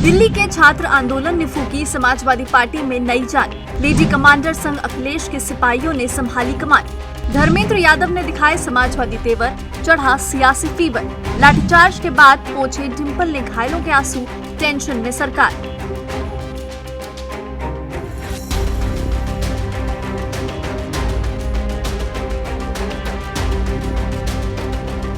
दिल्ली के छात्र आंदोलन ने फूकी समाजवादी पार्टी में नई जान। लेडी कमांडर संघ अखिलेश के सिपाहियों ने संभाली कमान। धर्मेंद्र यादव ने दिखाए समाजवादी तेवर, चढ़ा सियासी फीवर। लाठीचार्ज के बाद पोंछे डिंपल ने घायलों के आंसू, टेंशन में सरकार।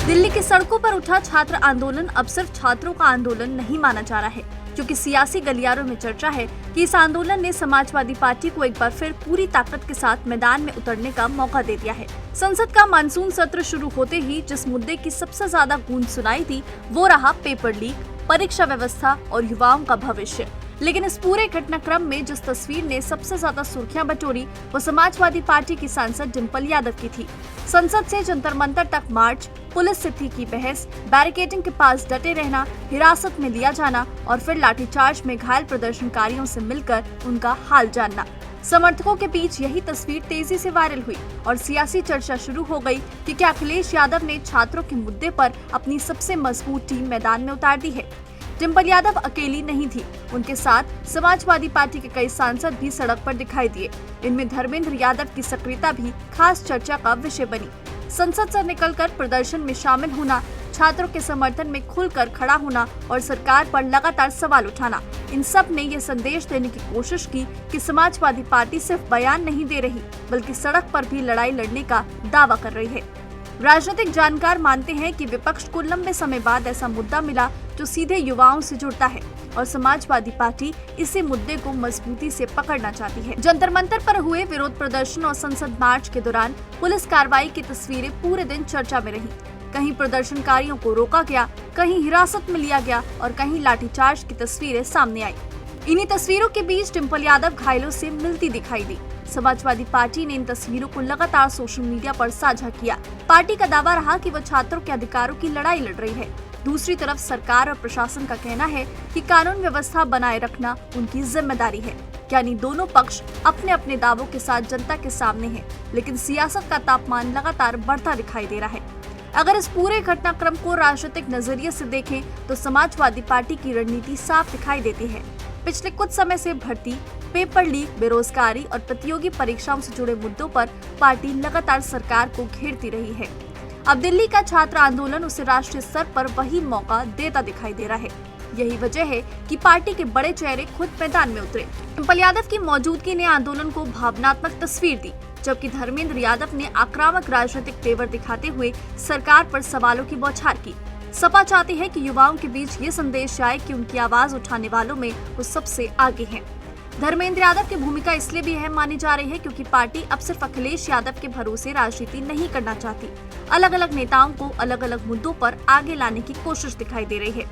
दिल्ली की सड़कों पर उठा छात्र आंदोलन अब सिर्फ छात्रों का आंदोलन नहीं माना जा रहा है, क्योंकि सियासी गलियारों में चर्चा है कि इस आंदोलन ने समाजवादी पार्टी को एक बार फिर पूरी ताकत के साथ मैदान में उतरने का मौका दे दिया है। संसद का मानसून सत्र शुरू होते ही जिस मुद्दे की सबसे ज्यादा गूंज सुनाई थी वो रहा पेपर लीक, परीक्षा व्यवस्था और युवाओं का भविष्य। लेकिन इस पूरे घटनाक्रम में जिस तस्वीर ने सबसे ज्यादा सुर्खियां बटोरी वो समाजवादी पार्टी की सांसद डिंपल यादव की थी। संसद से जंतर मंतर तक मार्च, पुलिस से थी की बहस, बैरिकेडिंग के पास डटे रहना, हिरासत में लिया जाना और फिर लाठीचार्ज में घायल प्रदर्शनकारियों से मिलकर उनका हाल जानना। समर्थकों के बीच यही तस्वीर तेजी से वायरल हुई और सियासी चर्चा शुरू हो गई कि क्या अखिलेश यादव ने छात्रों के मुद्दे पर अपनी सबसे मजबूत टीम मैदान में उतार दी है। डिंपल यादव अकेली नहीं थी, उनके साथ समाजवादी पार्टी के कई सांसद भी सड़क पर दिखाई दिए। इनमें धर्मेंद्र यादव की सक्रियता भी खास चर्चा का विषय बनी। संसद से निकलकर प्रदर्शन में शामिल होना, छात्रों के समर्थन में खुलकर खड़ा होना और सरकार पर लगातार सवाल उठाना, इन सब ने ये संदेश देने की कोशिश की कि समाजवादी पार्टी सिर्फ बयान नहीं दे रही बल्कि सड़क पर भी लड़ाई लड़ने का दावा कर रही है। राजनीतिक जानकार मानते हैं कि विपक्ष को लंबे समय बाद ऐसा मुद्दा मिला जो सीधे युवाओं से जुड़ता है और समाजवादी पार्टी इसी मुद्दे को मजबूती से पकड़ना चाहती है। जंतर मंतर पर हुए विरोध प्रदर्शन और संसद मार्च के दौरान पुलिस कार्रवाई की तस्वीरें पूरे दिन चर्चा में रही। कहीं प्रदर्शनकारियों को रोका गया, कहीं हिरासत में लिया गया और कहीं लाठीचार्ज की तस्वीरें सामने आई। इन्हीं तस्वीरों के बीच डिंपल यादव घायलों से मिलती दिखाई दी। समाजवादी पार्टी ने इन तस्वीरों को लगातार सोशल मीडिया पर साझा किया। पार्टी का दावा रहा कि वह छात्रों के अधिकारों की लड़ाई लड़ रही है। दूसरी तरफ सरकार और प्रशासन का कहना है कि कानून व्यवस्था बनाए रखना उनकी जिम्मेदारी है। यानी दोनों पक्ष अपने अपने दावों के साथ जनता के सामने हैं, लेकिन सियासत का तापमान लगातार बढ़ता दिखाई दे रहा है। अगर इस पूरे घटनाक्रम को राजनीतिक नजरिए से देखें तो समाजवादी पार्टी की रणनीति साफ दिखाई देती है। पिछले कुछ समय से भर्ती, पेपर लीक, बेरोजगारी और प्रतियोगी परीक्षाओं से जुड़े मुद्दों पर पार्टी लगातार सरकार को घेरती रही है। अब दिल्ली का छात्र आंदोलन उसे राष्ट्रीय स्तर पर वही मौका देता दिखाई दे रहा है। यही वजह है कि पार्टी के बड़े चेहरे खुद मैदान में उतरे। डिंपल यादव की मौजूदगी ने आंदोलन को भावनात्मक तस्वीर दी, जबकि धर्मेंद्र यादव ने आक्रामक राजनीतिक तेवर दिखाते हुए सरकार पर सवालों की बौछार की। सपा चाहती है कि युवाओं के बीच ये संदेश आए कि उनकी आवाज उठाने वालों में वो सबसे आगे हैं। धर्मेंद्र यादव की भूमिका इसलिए भी अहम मानी जा रही है क्योंकि पार्टी अब सिर्फ अखिलेश यादव के भरोसे राजनीति नहीं करना चाहती। अलग अलग नेताओं को अलग अलग मुद्दों पर आगे लाने की कोशिश दिखाई दे रही है।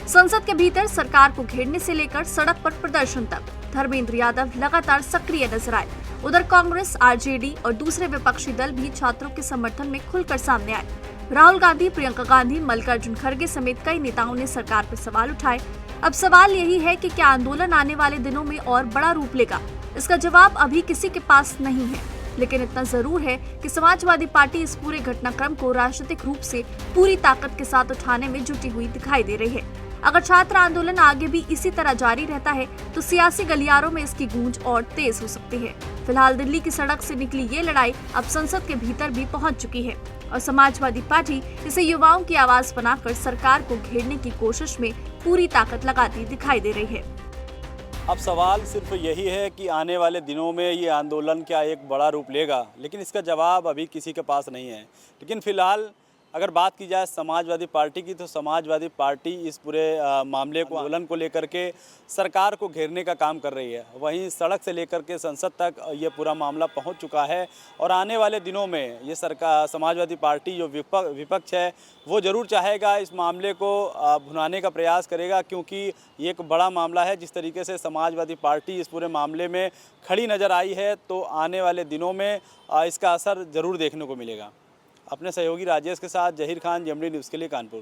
संसद के भीतर सरकार को घेरने से लेकर सड़क पर प्रदर्शन तक धर्मेंद्र यादव लगातार सक्रिय नजर आए। उधर कांग्रेस, आरजेडी और दूसरे विपक्षी दल भी छात्रों के समर्थन में खुलकर सामने आए। राहुल गांधी, प्रियंका गांधी, मल्लिकार्जुन खड़गे समेत कई नेताओं ने सरकार पर सवाल उठाए। अब सवाल यही है कि क्या आंदोलन आने वाले दिनों में और बड़ा रूप लेगा? इसका जवाब अभी किसी के पास नहीं है, लेकिन इतना जरूर है कि समाजवादी पार्टी इस पूरे घटनाक्रम को राजनीतिक रूप से पूरी ताकत के साथ उठाने में जुटी हुई दिखाई दे रही है। अगर छात्र आंदोलन आगे भी इसी तरह जारी रहता है तो सियासी गलियारों में इसकी गूंज और तेज हो सकती है। फिलहाल दिल्ली की सड़क से निकली ये लड़ाई अब संसद के भीतर भी पहुंच चुकी है और समाजवादी पार्टी इसे युवाओं की आवाज बनाकर सरकार को घेरने की कोशिश में पूरी ताकत लगाती दिखाई दे रही है। अब सवाल सिर्फ यही है कि आने वाले दिनों में ये आंदोलन क्या एक बड़ा रूप लेगा, लेकिन इसका जवाब अभी किसी के पास नहीं है। लेकिन फिलहाल अगर बात की जाए समाजवादी पार्टी की, तो समाजवादी पार्टी इस पूरे मामले को, आंदोलन को लेकर के सरकार को घेरने का काम कर रही है। वहीं सड़क से लेकर के संसद तक ये पूरा मामला पहुंच चुका है और आने वाले दिनों में ये सरकार, समाजवादी पार्टी जो विपक्ष है वो ज़रूर चाहेगा इस मामले को भुनाने का प्रयास करेगा, क्योंकि ये एक बड़ा मामला है। जिस तरीके से समाजवादी पार्टी इस पूरे मामले में खड़ी नज़र आई है तो आने वाले दिनों में इसका असर ज़रूर देखने को मिलेगा। अपने सहयोगी राजेश के साथ जहीर खान, जेएमडी न्यूज़ के लिए कानपुर।